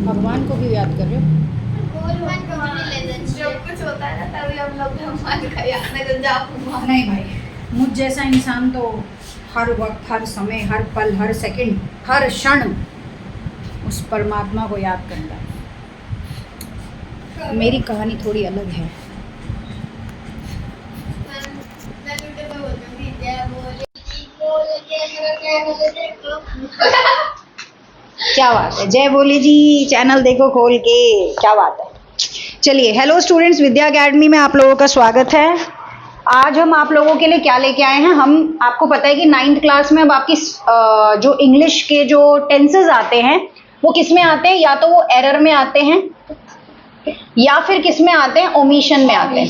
भगवान को भी याद कर रहे हो? जब कुछ होता है ना तभी हम लोग भगवान का याद नहीं करते। नहीं भाई, मुझ जैसा इंसान तो हर वक्त, हर समय, हर पल, हर सेकंड, हर क्षण उस परमात्मा को याद करता है। मेरी कहानी थोड़ी अलग है। क्या बात है, जय बोले जी, चैनल देखो खोल के, क्या बात है। चलिए, हेलो स्टूडेंट्स, विद्या एकेडमी में आप लोगों का स्वागत है। आज हम आप लोगों के लिए क्या लेके आए हैं, हम आपको पता है कि 9th क्लास में अब आपकी जो इंग्लिश के जो टेंसेस आते हैं वो किस में आते हैं, या तो वो एरर में आते हैं या फिर किस में आते हैं, ओमिशन में आते हैं।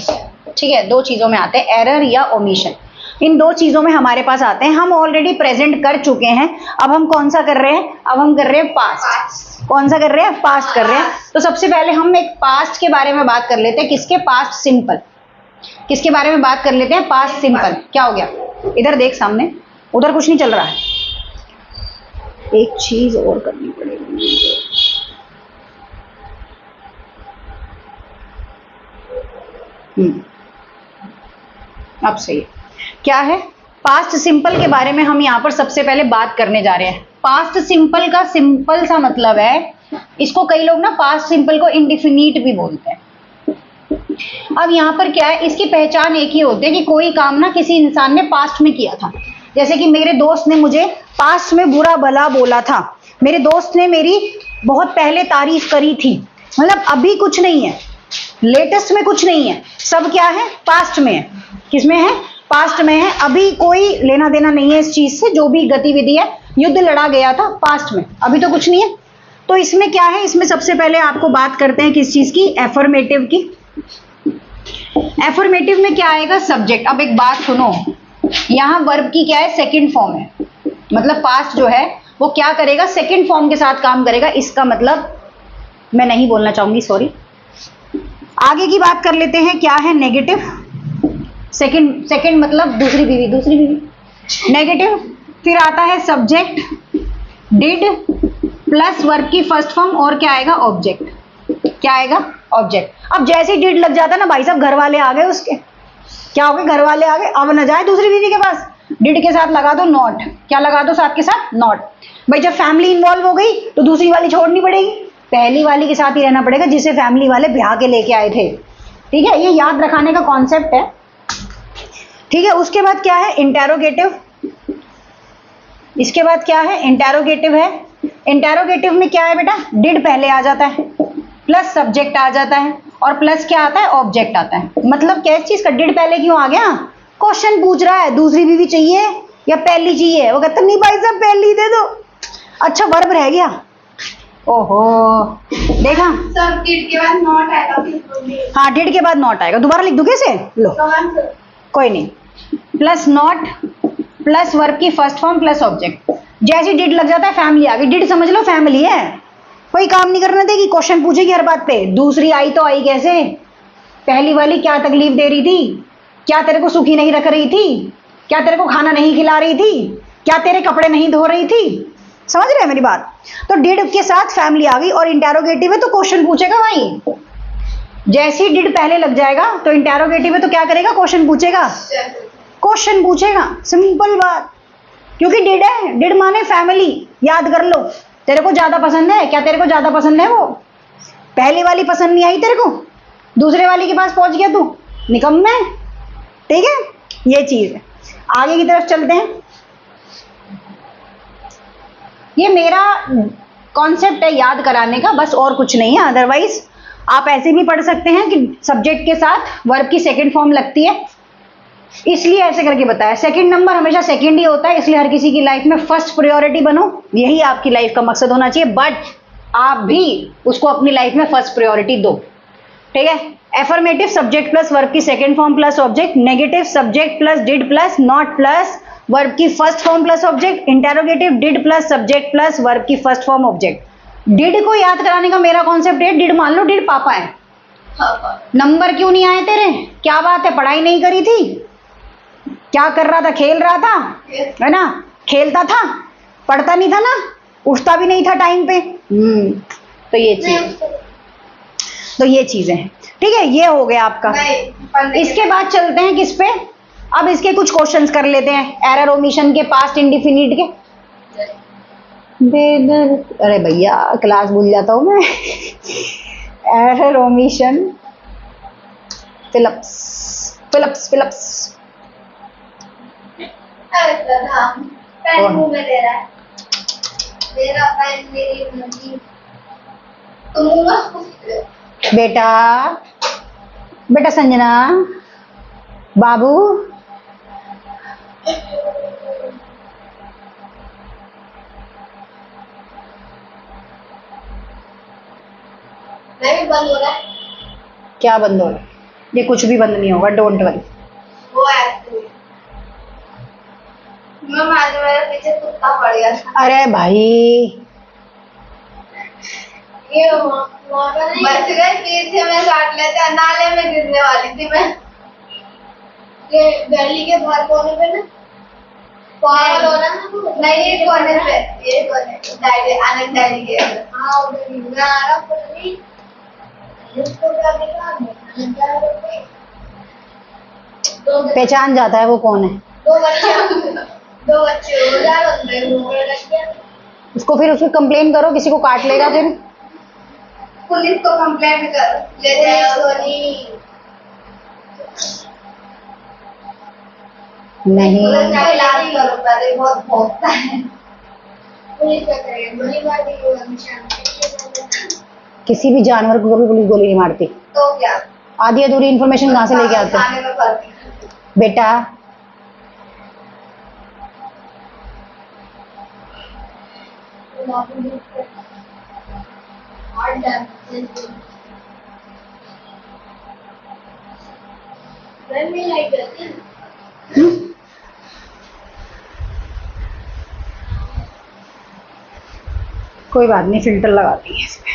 ठीक है, दो चीजों में आते हैं, एरर या ओमिशन। इन दो चीजों में हमारे पास आते हैं। हम ऑलरेडी प्रेजेंट कर चुके हैं, अब हम कौन सा कर रहे हैं, अब हम कर रहे हैं पास्ट। कौन सा कर रहे हैं, पास्ट कर रहे हैं। तो सबसे पहले हम एक पास्ट के बारे में बात कर लेते हैं। किसके, पास्ट सिंपल। किसके बारे में बात कर लेते हैं, पास्ट सिंपल। क्या हो गया, इधर देख सामने, उधर कुछ नहीं चल रहा है। एक चीज और करनी पड़ेगी। अब सही है। क्या है, पास्ट सिंपल के बारे में हम यहाँ पर सबसे पहले बात करने जा रहे हैं। पास्ट सिंपल का सिंपल सा मतलब है, इसको कई लोग ना पास्ट सिंपल को इंडिफिनिट भी बोलते हैं। अब यहाँ पर क्या है, इसकी पहचान एक ही होती है कि कोई काम ना किसी इंसान ने पास्ट में किया था। जैसे कि मेरे दोस्त ने मुझे पास्ट में बुरा भला बोला था, मेरे दोस्त ने मेरी बहुत पहले तारीफ करी थी। मतलब अभी कुछ नहीं है, लेटेस्ट में कुछ नहीं है, सब क्या है, पास्ट में है। किसमें है, पास्ट में है। अभी कोई लेना देना नहीं है इस चीज से। जो भी गतिविधि है, युद्ध लड़ा गया था पास्ट में, अभी तो कुछ नहीं है। तो इसमें क्या है, इसमें सबसे पहले आपको बात करते हैं किस चीज की, एफर्मेटिव की। एफर्मेटिव में क्या आएगा, सब्जेक्ट। अब एक बात सुनो, यहाँ वर्ब की क्या है, सेकंड फॉर्म है। मतलब पास्ट जो है वो क्या करेगा, सेकंड फॉर्म के साथ काम करेगा। इसका मतलब मैं नहीं बोलना चाहूंगी, सॉरी। आगे की बात कर लेते हैं, क्या है, नेगेटिव। सेकंड मतलब दूसरी बीवी, दूसरी बीवी नेगेटिव। फिर आता है सब्जेक्ट, डिड प्लस वर्ब की फर्स्ट फॉर्म, और क्या आएगा, ऑब्जेक्ट। क्या आएगा, ऑब्जेक्ट। अब जैसे ही डिड लग जाता ना भाई साहब, घर वाले आ गए उसके। क्या हो गए, घर वाले आ गए, अब न जाए दूसरी बीवी के पास। डिड के साथ लगा दो नॉट। क्या लगा दो साथ के साथ, नॉट। भाई जब फैमिली इन्वॉल्व हो गई तो दूसरी वाली छोड़नी पड़ेगी, पहली वाली के साथ ही रहना पड़ेगा जिसे फैमिली वाले ब्याह के लेके आए थे। ठीक है, ये याद रखाने का कॉन्सेप्ट है। ठीक है, उसके बाद क्या है, इंटेरोगेटिव। इसके बाद क्या है, इंटेरोगेटिव है। इंटेरोगेटिव में क्या है बेटा, डिड पहले आ जाता है, प्लस सब्जेक्ट आ जाता है, और प्लस क्या आता है, ऑब्जेक्ट आता है। मतलब क्या चीज का, डिड पहले क्यों आ गया, क्वेश्चन पूछ रहा है दूसरी बीवी चाहिए या पहली चाहिए। वो कहता नहीं भाई साहब पहली दे दो। अच्छा, वर्ब रह गया। ओहो, देखा, सब डिड के बाद नॉट आएगा। हाँ, डिड के बाद नॉट आएगा। दोबारा लिख दूं कैसे, लो कोई नहीं, प्लस नॉट प्लस वर्ब की फर्स्ट फॉर्म प्लस ऑब्जेक्ट। जैसे डिड लग जाता है फैमिली आ गई। डिड समझ लो फैमिली है, कोई काम नहीं करने देगी, क्वेश्चन पूछेगी हर बात पे। दूसरी आई तो आई कैसे, पहली वाली क्या तकलीफ दे रही थी, क्या तेरे को सुखी नहीं रख रही थी, क्या तेरे को खाना नहीं खिला रही थी, क्या तेरे कपड़े नहीं धो रही थी। समझ रहे हैं मेरी बात। तो डिड के साथ फैमिली आ गई, और इंटेरोगेटिव है तो क्वेश्चन पूछेगा भाई। जैसे ही डिड पहले लग जाएगा तो इंटेरोगेटिव है तो क्या करेगा, क्वेश्चन पूछेगा, क्वेश्चन पूछेगा। सिंपल बात, क्योंकि डिड है, डिड माने फैमिली। याद कर लो, तेरे को ज्यादा पसंद है, क्या तेरे को ज्यादा पसंद है, वो पहली वाली पसंद नहीं आई तेरे को, दूसरे वाली के पास पहुंच गया तू, निकम्मा है। ठीक है, ये चीज है। आगे की तरफ चलते हैं। ये मेरा कॉन्सेप्ट है याद कराने का, बस और कुछ नहीं है। अदरवाइज आप ऐसे भी पढ़ सकते हैं कि सब्जेक्ट के साथ वर्ब की सेकंड फॉर्म लगती है, इसलिए ऐसे करके बताया। सेकंड नंबर हमेशा सेकंड ही होता है, इसलिए हर किसी की लाइफ में फर्स्ट प्रायोरिटी बनो, यही आपकी लाइफ का मकसद होना चाहिए। बट आप भी उसको अपनी लाइफ में फर्स्ट प्रायोरिटी दो। ठीक है, एफर्मेटिव सब्जेक्ट प्लस वर्ब की second form plus object, negative subject plus did plus not plus verb की first form plus object, interrogative did plus subject plus verb की फर्स्ट फॉर्म ऑब्जेक्ट। डिड को याद कराने का मेरा कॉन्सेप्ट है, did मान लो डिड पापा है, नंबर क्यों नहीं आए तेरे, क्या बात है, पढ़ाई नहीं करी थी, क्या कर रहा था, खेल रहा था, है ना, खेलता था, पढ़ता नहीं था ना, उठता भी नहीं था टाइम पे। तो ये चीज, तो ये चीजें हैं। ठीक है, ये हो गया आपका। इसके बाद चलते हैं किस पे, अब इसके कुछ क्वेश्चंस कर लेते हैं एरर ओमिशन के, पास्ट इंडिफिनिट के। अरे भैया क्लास भूल जाता हूँ मैं। Error omission fill ups fill ups fill ups. Pen मुंह में दे रहा है, मेरा पेन मेरी मर्जी, तुम मुंह में बेटा, बेटा संजना, बाबू, नहीं बंद हो रहा है। क्या बंद हो रहा है? ये कुछ भी बंद नहीं होगा, डोंट वरी। वो ऐसे मैं मारे मेरे पीछे कुत्ता पड़ गया था। अरे भाई ये बच गए, पीछे में काट लेते, नाले में गिरने वाली थी मैं। ये गली के बाहर कोने पे ना, पागल हो रहा ना। नहीं ये कोने पे, ये कोने डायरी आनंद डायरी के। हाँ उधर ही मैं आ रहा हूँ नहीं, इसको क्या दिखा आनंद डायरी। पहचान जाता है वो कौन है। दो बच्चे हो जा रहे हैं, उसको फिर उसको कंप्लेन करो, किसी को काट लेगा फिर। पुलिस को कंप्लेंट कर ले जाओ। नहीं पुलिस का इलाज करो पहले, बहुत भौंकता है। पुलिस क्या करेगी, गोली मार देगी। किसी भी जानवर को कभी पुलिस गोली नहीं मारती। तो क्या आधी अधूरी इन्फॉर्मेशन कहाँ से लेके आते खाने में फर्क है। बेटा? कोई बात नहीं, फिल्टर लगा देंगे इसमें।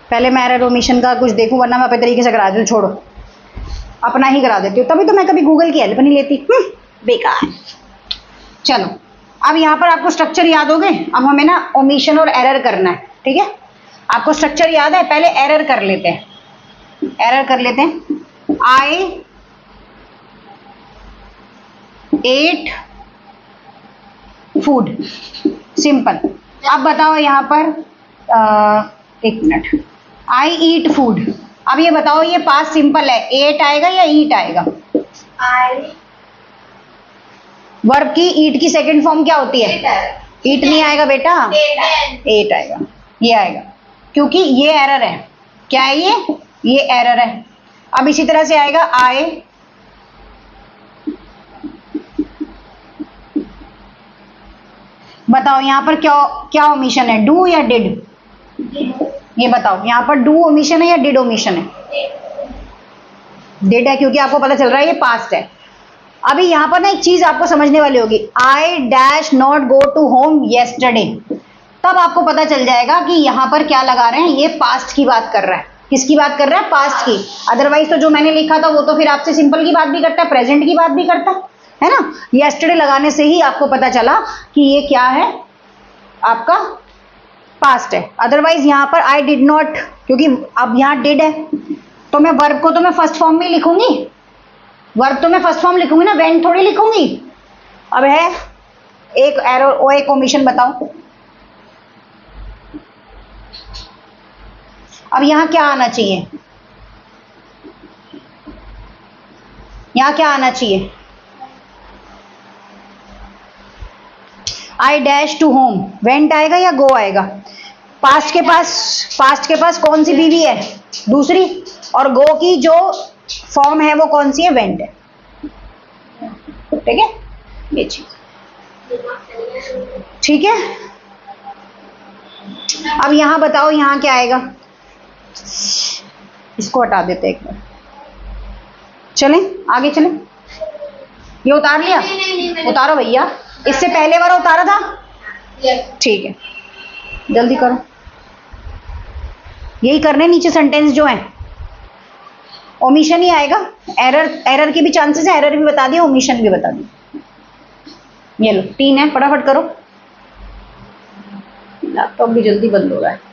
पहले मैं एरर ओमिशन का कुछ देखूं, वरना मैं अपने तरीके से करा दूं। छोड़ो, अपना ही करा देती हूँ, तभी तो मैं कभी गूगल की हेल्प नहीं लेती। बेकार। चलो, अब यहाँ पर आपको स्ट्रक्चर याद हो गए। अब हमें ना ओमिशन और एरर करना है। ठीक है, आपको स्ट्रक्चर याद है? पहले एरर कर लेते हैं। एरर कर लेते हैं। आई एट फूड, सिंपल। अब बताओ यहाँ पर एक मिनट, आई ईट फूड। अब ये बताओ, ये पास्ट सिंपल है, एट आएगा या ईट आएगा? आई वर्ब की ईट की सेकंड फॉर्म क्या होती है? ईट नहीं आएगा बेटा, एट आएगा, ये आएगा, क्योंकि ये एरर है। क्या है ये एरर है। अब इसी तरह से आएगा आई बताओ यहाँ पर क्या क्या ओमिशन है, डू या डिड? ये बताओ यहाँ पर डू ओमिशन है या डिड ओमिशन है? डिड है, क्योंकि आपको पता चल रहा है ये पास्ट है। अभी यहाँ पर ना एक चीज आपको समझने वाली होगी, I dash not go to home yesterday. तब आपको पता चल जाएगा कि यहाँ पर क्या लगा रहे हैं, ये पास्ट की बात कर रहा है। किसकी बात कर रहा है? पास्ट की। अदरवाइज तो जो मैंने लिखा था वो तो फिर आपसे सिंपल की बात भी करता है, प्रेजेंट की बात भी करता है ना। येस्टरडे लगाने से ही आपको पता चला कि ये क्या है, आपका पास्ट है। अदरवाइज यहाँ पर आई डिड नॉट, क्योंकि अब यहाँ डिड है, तो मैं वर्ब को तो मैं फर्स्ट फॉर्म में लिखूंगी, वर्ब तो मैं फर्स्ट फॉर्म लिखूंगी ना, वेन थोड़ी लिखूंगी। अब है एक एरर और एक ओमिशन, बताओ अब यहाँ क्या आना चाहिए? यहाँ क्या आना चाहिए? I dash to home, went आएगा या गो आएगा? पास्ट के पास कौन सी बीवी है? दूसरी। और गो की जो फॉर्म है वो कौन सी है? वेंट है। ठीक है, ये चीज ठीक है। अब यहां बताओ, यहां क्या आएगा? इसको हटा देते एक बार, चलें आगे चलें। ये उतार लिया? उतारो भैया, इससे पहले वाला उतारा था? ठीक है, जल्दी करो, यही करने नीचे सेंटेंस जो है। ओमिशन ही आएगा, एरर के भी चांसेस है, एरर भी बता दिया, ओमिशन भी बता दिया। ये लो 3 है, फटाफट करो। लैपटॉप भी जल्दी बंद हो रहा है।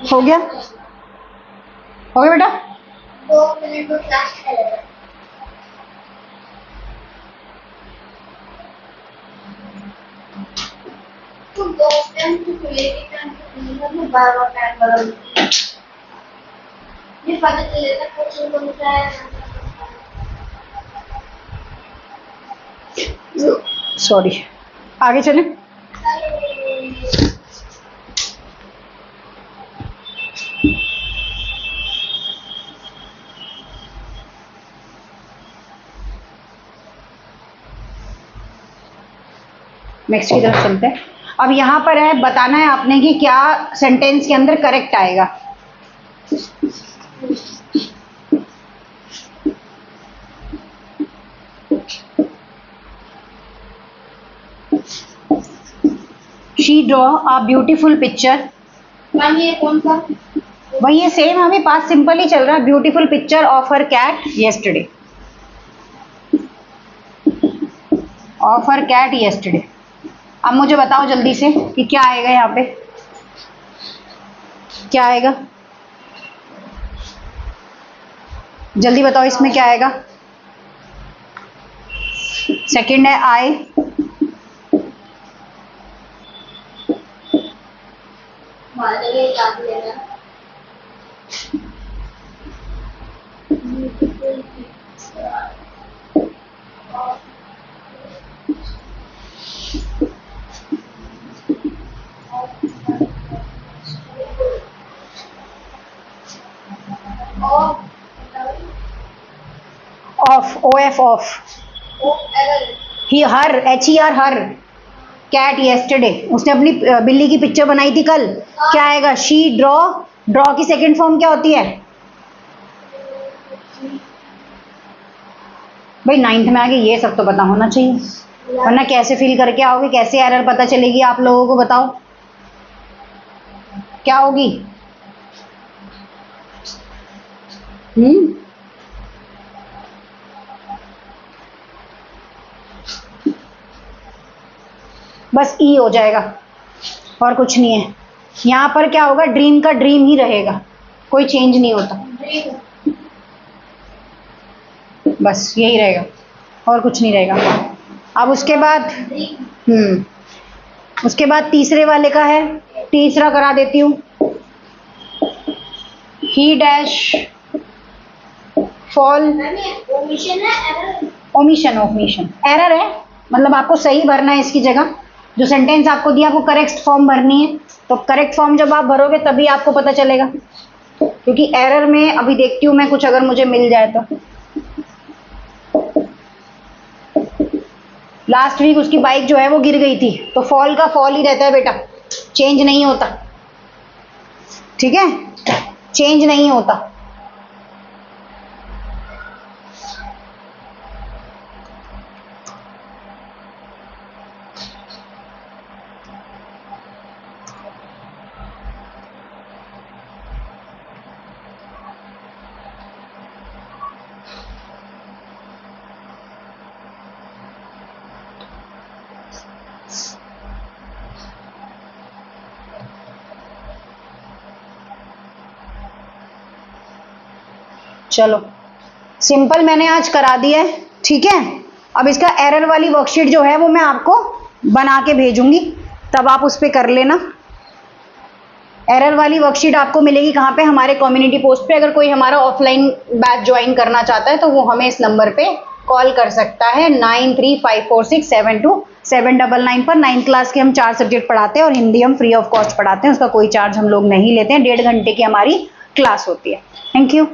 हो गया बेटा? 2 मिनट में क्लास चलेगा। तो 2 टाइम तो खुलेगी, टाइम तो बार-बार टाइम बदल, ये पता चलेगा कुछ बनता है। सॉरी, आगे चलें। नेक्स्ट की तरफ चलते हैं। अब यहाँ पर है, बताना है आपने कि क्या सेंटेंस के अंदर करेक्ट आएगा। She draw a beautiful picture. Ma'am ये कौन सा? वही है, सेम, अभी पास्ट सिंपल ही चल रहा है। Beautiful picture of her cat yesterday, of her cat yesterday. अब मुझे बताओ जल्दी से कि क्या आएगा यहाँ पे, क्या आएगा, जल्दी बताओ इसमें क्या आएगा। सेकंड है I, of, O F, of. He, her, H E R, her cat yesterday, उसने अपनी बिल्ली की पिक्चर बनाई थी कल। क्या आएगा? शी ड्रॉ, ड्रॉ की सेकंड फॉर्म क्या होती है भाई? 9th में आगे ये सब तो पता होना चाहिए, वरना कैसे फिल करके आओगे, कैसे एरर पता चलेगी आप लोगों को? बताओ क्या होगी? बस ई हो जाएगा और कुछ नहीं है। यहाँ पर क्या होगा? ड्रीम का ड्रीम ही रहेगा, कोई चेंज नहीं होता, बस यही रहेगा और कुछ नहीं रहेगा। अब उसके बाद उसके बाद तीसरे वाले का है, तीसरा करा देती हूँ। ही dash fall, omission, omission error है, मतलब आपको सही भरना है इसकी जगह। जो सेंटेंस आपको दिया आपको करेक्ट फॉर्म भरनी है, तो करेक्ट फॉर्म जब आप भरोगे तभी आपको पता चलेगा, क्योंकि एरर में अभी देखती हूँ मैं कुछ अगर मुझे मिल जाए तो। लास्ट वीक उसकी बाइक जो है वो गिर गई थी, तो फॉल का फॉल ही रहता है बेटा, चेंज नहीं होता, ठीक है, चेंज नहीं होता। चलो सिंपल मैंने आज करा दिया है, ठीक है। अब इसका एरर वाली वर्कशीट जो है वो मैं आपको बना के भेजूंगी, तब आप उस पर कर लेना। एरर वाली वर्कशीट आपको मिलेगी कहाँ पे? हमारे कम्युनिटी पोस्ट पे। अगर कोई हमारा ऑफलाइन बैच ज्वाइन करना चाहता है तो वो हमें इस नंबर पे कॉल कर सकता है 9354672799 पर। 9th क्लास के हम 4 सब्जेक्ट पढ़ाते हैं और हिंदी हम फ्री ऑफ कॉस्ट पढ़ाते हैं, उसका कोई चार्ज हम लोग नहीं लेते हैं। 1.5 घंटे की हमारी क्लास होती है। Thank you.